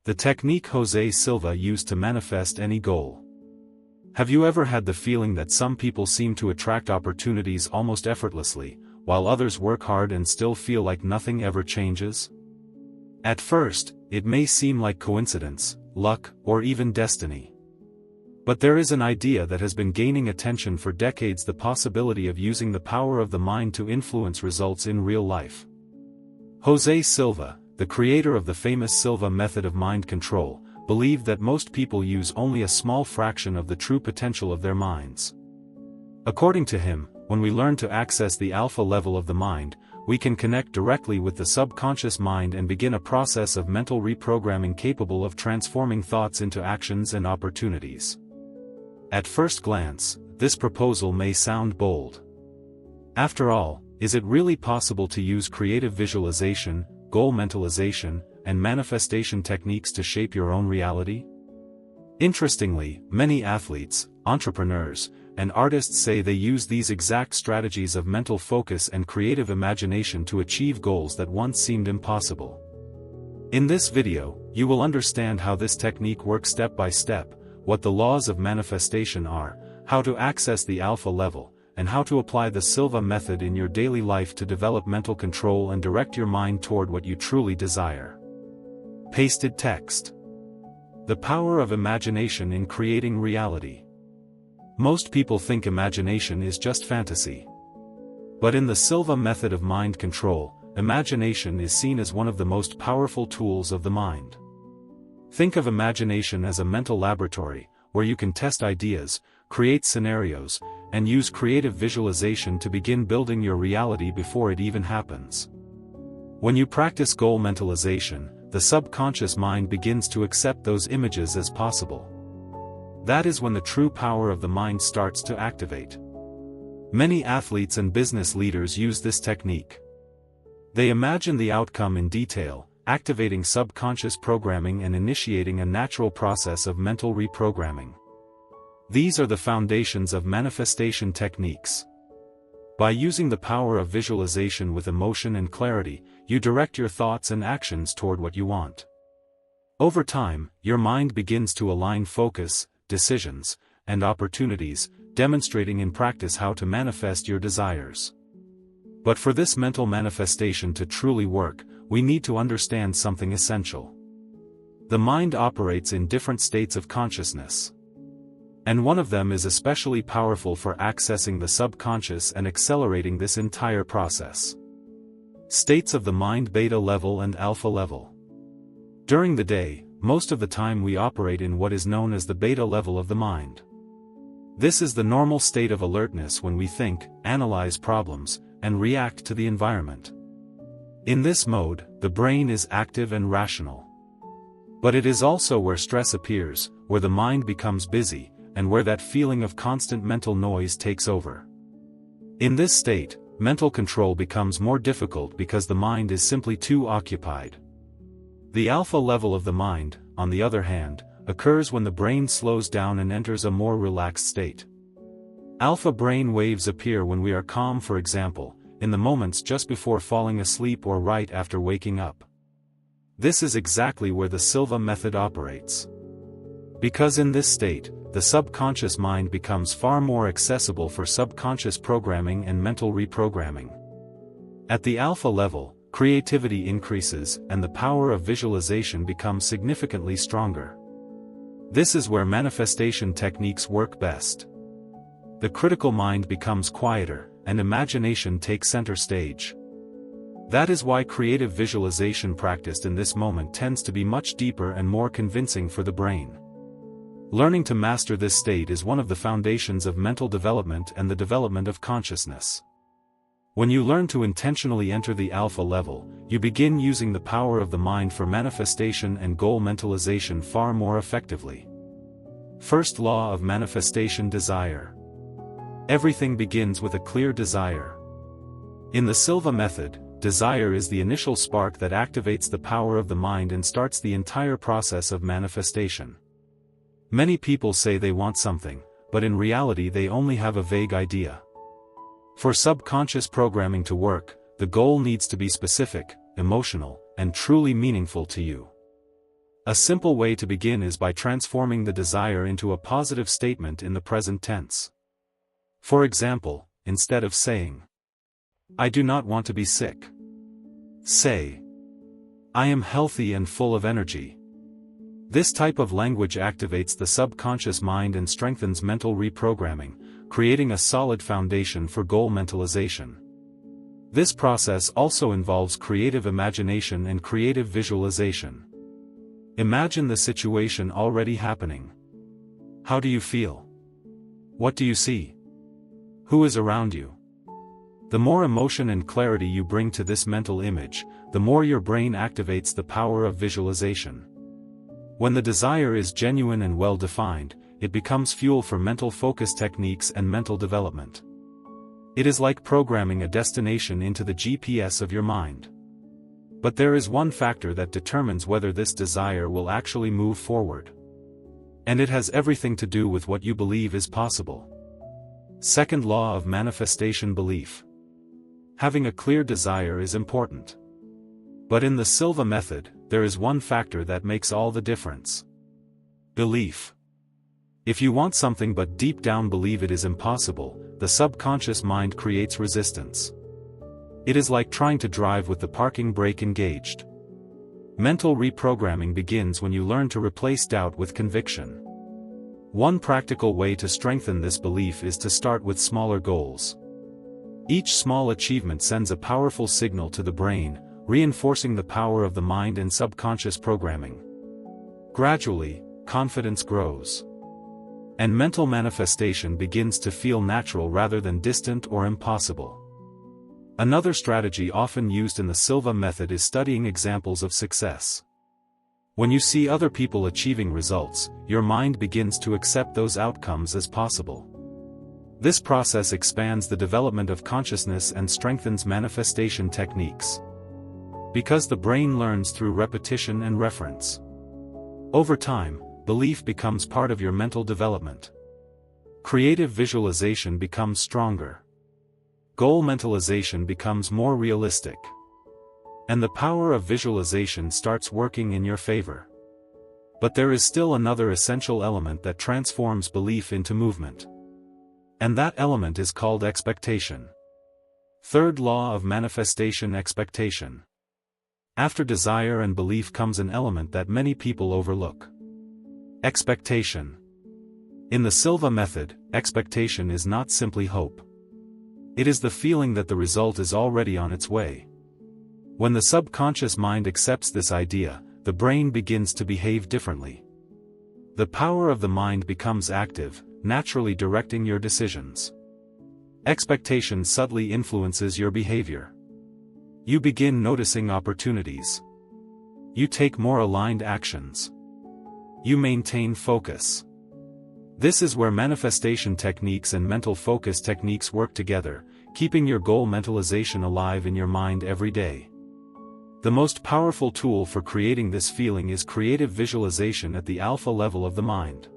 The technique Jose Silva used to manifest any goal. Have you ever had the feeling that some people seem to attract opportunities almost effortlessly, while others work hard and still feel like nothing ever changes? At first, it may seem like coincidence, luck, or even destiny. But there is an idea that has been gaining attention for decades: the possibility of using the power of the mind to influence results in real life. Jose Silva, the creator of the famous Silva method of mind control, believed that most people use only a small fraction of the true potential of their minds. According to him, when we learn to access the alpha level of the mind, we can connect directly with the subconscious mind and begin a process of mental reprogramming capable of transforming thoughts into actions and opportunities. At first glance, this proposal may sound bold. After all, is it really possible to use creative visualization, goal mentalization, and manifestation techniques to shape your own reality? Interestingly, many athletes, entrepreneurs, and artists say they use these exact strategies of mental focus and creative imagination to achieve goals that once seemed impossible. In this video, you will understand how this technique works step by step, what the laws of manifestation are, how to access the alpha level, and how to apply the Silva method in your daily life to develop mental control and direct your mind toward what you truly desire. Pasted text. The power of imagination in creating reality. Most people think imagination is just fantasy. But in the Silva method of mind control, imagination is seen as one of the most powerful tools of the mind. Think of imagination as a mental laboratory, where you can test ideas, create scenarios, and use creative visualization to begin building your reality before it even happens. When you practice goal mentalization, the subconscious mind begins to accept those images as possible. That is when the true power of the mind starts to activate. Many athletes and business leaders use this technique. They imagine the outcome in detail, activating subconscious programming and initiating a natural process of mental reprogramming. These are the foundations of manifestation techniques. By using the power of visualization with emotion and clarity, you direct your thoughts and actions toward what you want. Over time, your mind begins to align focus, decisions, and opportunities, demonstrating in practice how to manifest your desires. But for this mental manifestation to truly work, we need to understand something essential. The mind operates in different states of consciousness. And one of them is especially powerful for accessing the subconscious and accelerating this entire process. States of the mind: beta level and alpha level. During the day, most of the time we operate in what is known as the beta level of the mind. This is the normal state of alertness when we think, analyze problems, and react to the environment. In this mode, the brain is active and rational. But it is also where stress appears, where the mind becomes busy, and where that feeling of constant mental noise takes over. In this state, mental control becomes more difficult because the mind is simply too occupied. The alpha level of the mind, on the other hand, occurs when the brain slows down and enters a more relaxed state. Alpha brain waves appear when we are calm, for example, in the moments just before falling asleep or right after waking up. This is exactly where the Silva method operates. Because in this state, the subconscious mind becomes far more accessible for subconscious programming and mental reprogramming. At the alpha level, creativity increases and the power of visualization becomes significantly stronger. This is where manifestation techniques work best. The critical mind becomes quieter, and imagination takes center stage. That is why creative visualization practiced in this moment tends to be much deeper and more convincing for the brain. Learning to master this state is one of the foundations of mental development and the development of consciousness. When you learn to intentionally enter the alpha level, you begin using the power of the mind for manifestation and goal mentalization far more effectively. First law of manifestation: desire. Everything begins with a clear desire. In the Silva method, desire is the initial spark that activates the power of the mind and starts the entire process of manifestation. Many people say they want something, but in reality they only have a vague idea. For subconscious programming to work, the goal needs to be specific, emotional, and truly meaningful to you. A simple way to begin is by transforming the desire into a positive statement in the present tense. For example, instead of saying, "I do not want to be sick," say, "I am healthy and full of energy." This type of language activates the subconscious mind and strengthens mental reprogramming, creating a solid foundation for goal mentalization. This process also involves creative imagination and creative visualization. Imagine the situation already happening. How do you feel? What do you see? Who is around you? The more emotion and clarity you bring to this mental image, the more your brain activates the power of visualization. When the desire is genuine and well-defined, it becomes fuel for mental focus techniques and mental development. It is like programming a destination into the GPS of your mind. But there is one factor that determines whether this desire will actually move forward. And it has everything to do with what you believe is possible. Second law of manifestation: belief. Having a clear desire is important. But in the Silva method, there is one factor that makes all the difference: belief. If you want something but deep down believe it is impossible, the subconscious mind creates resistance. It is like trying to drive with the parking brake engaged. Mental reprogramming begins when you learn to replace doubt with conviction. One practical way to strengthen this belief is to start with smaller goals. Each small achievement sends a powerful signal to the brain, reinforcing the power of the mind and subconscious programming. Gradually, confidence grows. And mental manifestation begins to feel natural rather than distant or impossible. Another strategy often used in the Silva method is studying examples of success. When you see other people achieving results, your mind begins to accept those outcomes as possible. This process expands the development of consciousness and strengthens manifestation techniques. Because the brain learns through repetition and reference. Over time, belief becomes part of your mental development. Creative visualization becomes stronger. Goal mentalization becomes more realistic. And the power of visualization starts working in your favor. But there is still another essential element that transforms belief into movement. And that element is called expectation. Third law of manifestation: expectation. After desire and belief comes an element that many people overlook: expectation. In the Silva method, expectation is not simply hope. It is the feeling that the result is already on its way. When the subconscious mind accepts this idea, the brain begins to behave differently. The power of the mind becomes active, naturally directing your decisions. Expectation subtly influences your behavior. You begin noticing opportunities. You take more aligned actions. You maintain focus. This is where manifestation techniques and mental focus techniques work together, keeping your goal mentalization alive in your mind every day. The most powerful tool for creating this feeling is creative visualization at the alpha level of the mind.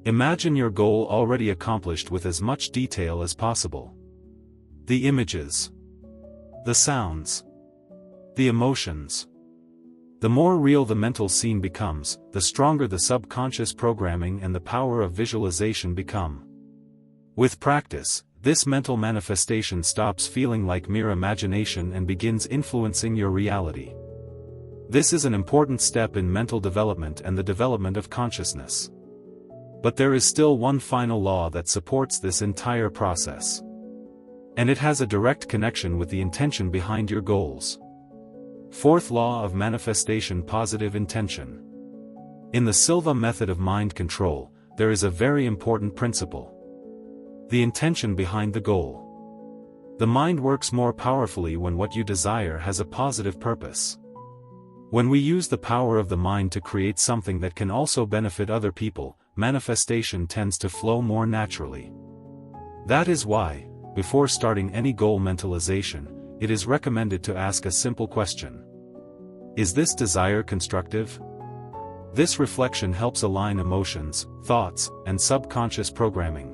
Imagine your goal already accomplished with as much detail as possible. The images, the sounds, the emotions. The more real the mental scene becomes, the stronger the subconscious programming and the power of visualization become. With practice, this mental manifestation stops feeling like mere imagination and begins influencing your reality. This is an important step in mental development and the development of consciousness. But there is still one final law that supports this entire process. And it has a direct connection with the intention behind your goals. Fourth law of manifestation: positive intention. In the Silva method of mind control, there is a very important principle: the intention behind the goal. The mind works more powerfully when what you desire has a positive purpose. When we use the power of the mind to create something that can also benefit other people, manifestation tends to flow more naturally. That is why, before starting any goal mentalization, it is recommended to ask a simple question: is this desire constructive? This reflection helps align emotions, thoughts, and subconscious programming.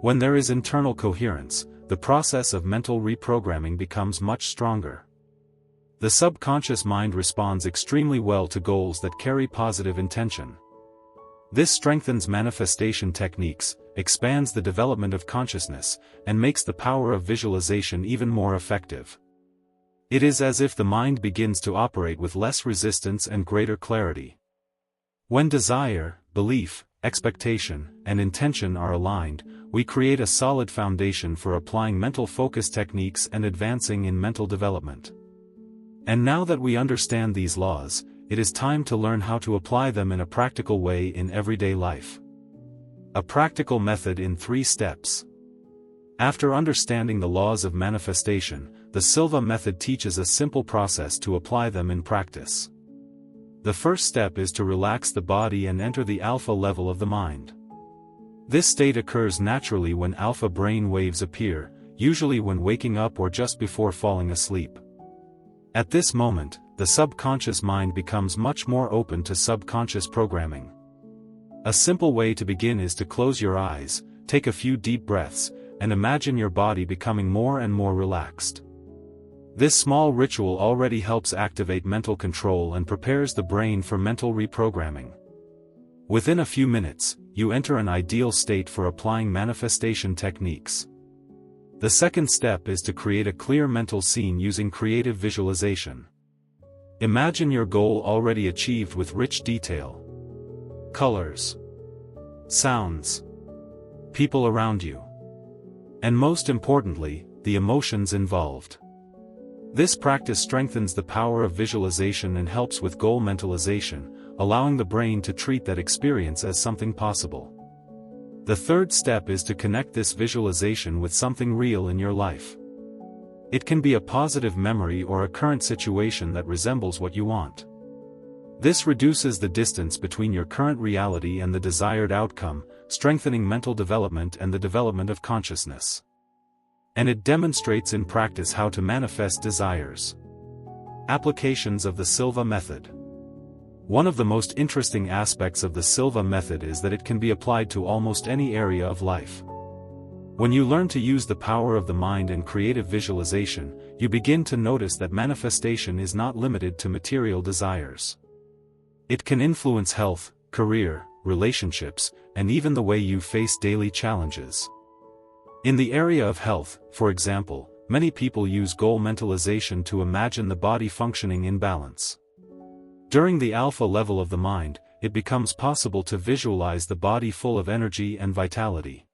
When there is internal coherence, the process of mental reprogramming becomes much stronger. The subconscious mind responds extremely well to goals that carry positive intention. This strengthens manifestation techniques, expands the development of consciousness, and makes the power of visualization even more effective. It is as if the mind begins to operate with less resistance and greater clarity. When desire, belief, expectation, and intention are aligned, we create a solid foundation for applying mental focus techniques and advancing in mental development. And now that we understand these laws, it is time to learn how to apply them in a practical way in everyday life. A practical method in 3 steps. After understanding the laws of manifestation, the Silva method teaches a simple process to apply them in practice. The first step is to relax the body and enter the alpha level of the mind. This state occurs naturally when alpha brain waves appear, usually when waking up or just before falling asleep. At this moment, the subconscious mind becomes much more open to subconscious programming. A simple way to begin is to close your eyes, take a few deep breaths, and imagine your body becoming more and more relaxed. This small ritual already helps activate mental control and prepares the brain for mental reprogramming. Within a few minutes, you enter an ideal state for applying manifestation techniques. The second step is to create a clear mental scene using creative visualization. Imagine your goal already achieved with rich detail. Colors, sounds, people around you, and most importantly, the emotions involved. This practice strengthens the power of visualization and helps with goal mentalization, allowing the brain to treat that experience as something possible. The third step is to connect this visualization with something real in your life. It can be a positive memory or a current situation that resembles what you want. This reduces the distance between your current reality and the desired outcome, strengthening mental development and the development of consciousness. And it demonstrates in practice how to manifest desires. Applications of the Silva method. One of the most interesting aspects of the Silva method is that it can be applied to almost any area of life. When you learn to use the power of the mind and creative visualization, you begin to notice that manifestation is not limited to material desires. It can influence health, career, relationships, and even the way you face daily challenges. In the area of health, for example, many people use goal mentalization to imagine the body functioning in balance. During the alpha level of the mind, it becomes possible to visualize the body full of energy and vitality.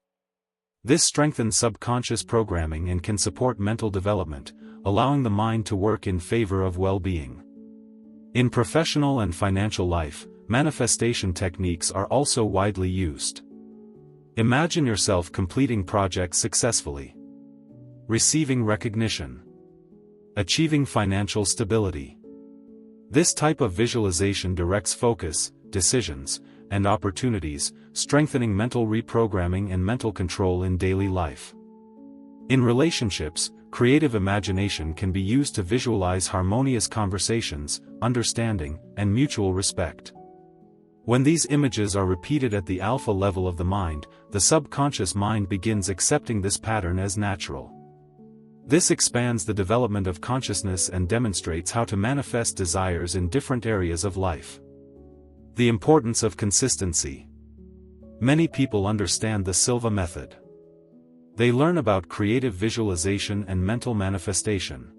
This strengthens subconscious programming and can support mental development, allowing the mind to work in favor of well-being. In professional and financial life, manifestation techniques are also widely used. Imagine yourself completing projects successfully, receiving recognition, achieving financial stability. This type of visualization directs focus, decisions, and opportunities, strengthening mental reprogramming and mental control in daily life. In relationships, creative imagination can be used to visualize harmonious conversations, understanding, and mutual respect. When these images are repeated at the alpha level of the mind, the subconscious mind begins accepting this pattern as natural. This expands the development of consciousness and demonstrates how to manifest desires in different areas of life. The importance of consistency. Many people understand the Silva method. They learn about creative visualization and mental manifestation.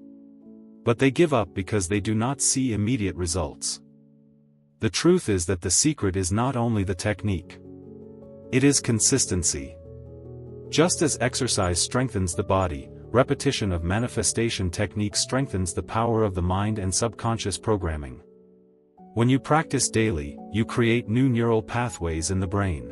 But they give up because they do not see immediate results. The truth is that the secret is not only the technique. It is consistency. Just as exercise strengthens the body, repetition of manifestation techniques strengthens the power of the mind and subconscious programming. When you practice daily, you create new neural pathways in the brain.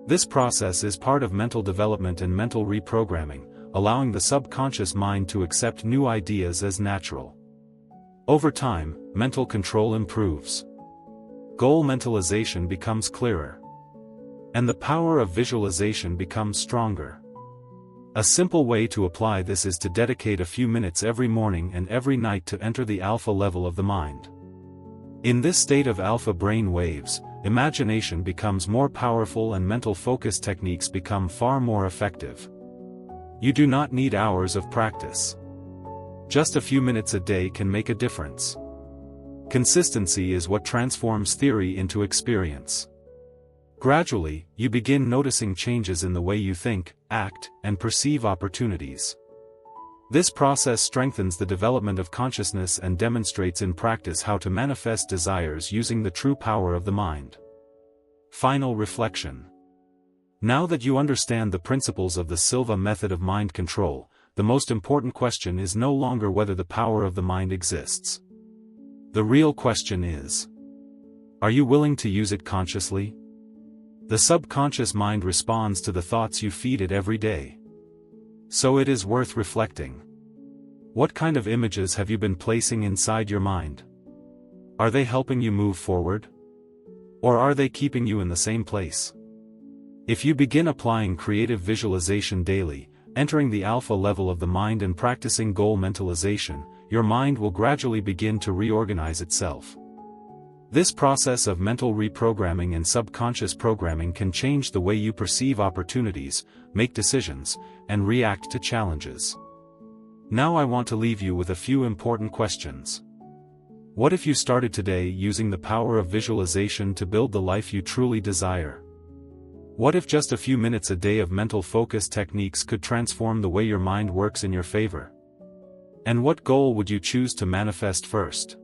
This process is part of mental development and mental reprogramming, allowing the subconscious mind to accept new ideas as natural. Over time, mental control improves. Goal mentalization becomes clearer. And the power of visualization becomes stronger. A simple way to apply this is to dedicate a few minutes every morning and every night to enter the alpha level of the mind. In this state of alpha brain waves, imagination becomes more powerful and mental focus techniques become far more effective. You do not need hours of practice. Just a few minutes a day can make a difference. Consistency is what transforms theory into experience. Gradually, you begin noticing changes in the way you think, act, and perceive opportunities. This process strengthens the development of consciousness and demonstrates in practice how to manifest desires using the true power of the mind. Final reflection. Now that you understand the principles of the Silva method of mind control, the most important question is no longer whether the power of the mind exists. The real question is, are you willing to use it consciously? The subconscious mind responds to the thoughts you feed it every day. So it is worth reflecting. What kind of images have you been placing inside your mind? Are they helping you move forward? Or are they keeping you in the same place? If you begin applying creative visualization daily, entering the alpha level of the mind and practicing goal mentalization, your mind will gradually begin to reorganize itself. This process of mental reprogramming and subconscious programming can change the way you perceive opportunities, make decisions, and react to challenges. Now I want to leave you with a few important questions. What if you started today using the power of visualization to build the life you truly desire? What if just a few minutes a day of mental focus techniques could transform the way your mind works in your favor? And what goal would you choose to manifest first?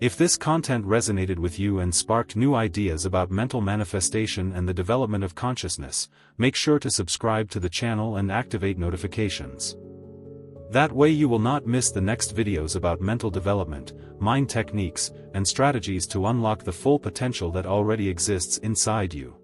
If this content resonated with you and sparked new ideas about mental manifestation and the development of consciousness, make sure to subscribe to the channel and activate notifications. That way you will not miss the next videos about mental development, mind techniques, and strategies to unlock the full potential that already exists inside you.